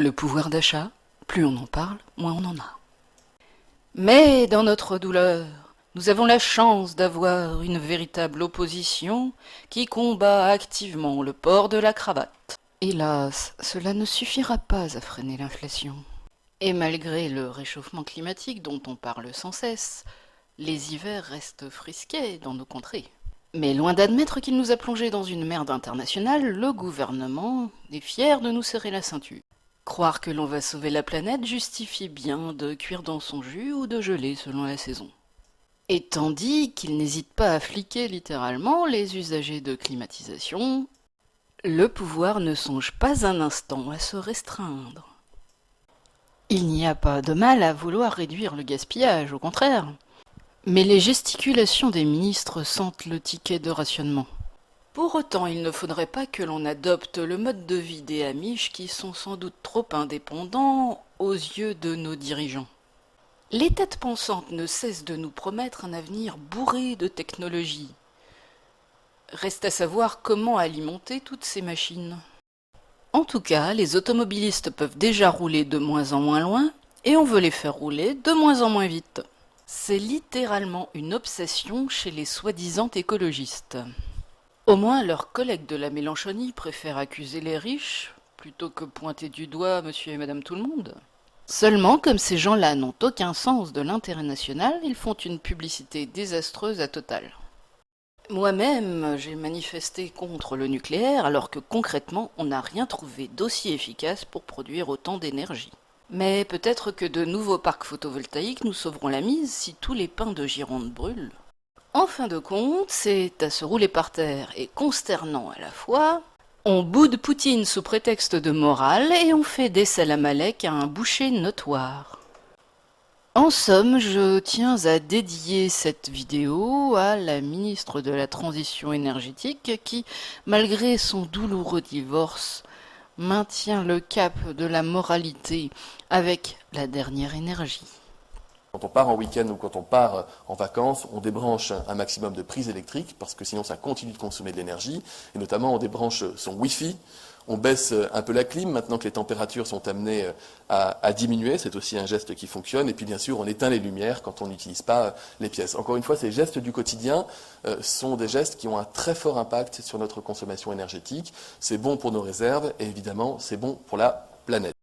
Le pouvoir d'achat, plus on en parle, moins on en a. Mais dans notre douleur, nous avons la chance d'avoir une véritable opposition qui combat activement le port de la cravate. Hélas, cela ne suffira pas à freiner l'inflation. Et malgré le réchauffement climatique dont on parle sans cesse, les hivers restent frisquets dans nos contrées. Mais loin d'admettre qu'il nous a plongés dans une merde internationale, le gouvernement est fier de nous serrer la ceinture. Croire que l'on va sauver la planète justifie bien de cuire dans son jus ou de geler selon la saison. Et tandis qu'il n'hésite pas à fliquer littéralement les usagers de climatisation, le pouvoir ne songe pas un instant à se restreindre. Il n'y a pas de mal à vouloir réduire le gaspillage, au contraire. Mais les gesticulations des ministres sentent le ticket de rationnement. Pour autant, il ne faudrait pas que l'on adopte le mode de vie des Amish qui sont sans doute trop indépendants aux yeux de nos dirigeants. Les têtes pensantes ne cessent de nous promettre un avenir bourré de technologie. Reste à savoir comment alimenter toutes ces machines. En tout cas, les automobilistes peuvent déjà rouler de moins en moins loin et on veut les faire rouler de moins en moins vite. C'est littéralement une obsession chez les soi-disant écologistes. Au moins, leurs collègues de la Mélenchonie préfèrent accuser les riches plutôt que pointer du doigt monsieur et madame tout le monde. Seulement, comme ces gens-là n'ont aucun sens de l'intérêt national, ils font une publicité désastreuse à Total. Moi-même, j'ai manifesté contre le nucléaire alors que concrètement, on n'a rien trouvé d'aussi efficace pour produire autant d'énergie. Mais peut-être que de nouveaux parcs photovoltaïques nous sauveront la mise si tous les pins de Gironde brûlent. En fin de compte, c'est à se rouler par terre et consternant à la fois. On boude Poutine sous prétexte de morale et on fait des Salam-Alek à un boucher notoire. En somme, je tiens à dédier cette vidéo à la ministre de la Transition énergétique qui, malgré son douloureux divorce, maintient le cap de la moralité avec la dernière énergie. Quand on part en week-end ou quand on part en vacances, on débranche un maximum de prises électriques parce que sinon ça continue de consommer de l'énergie. Et notamment, on débranche son Wi-Fi, on baisse un peu la clim maintenant que les températures sont amenées à diminuer. C'est aussi un geste qui fonctionne. Et puis bien sûr, on éteint les lumières quand on n'utilise pas les pièces. Encore une fois, ces gestes du quotidien sont des gestes qui ont un très fort impact sur notre consommation énergétique. C'est bon pour nos réserves et évidemment, c'est bon pour la planète.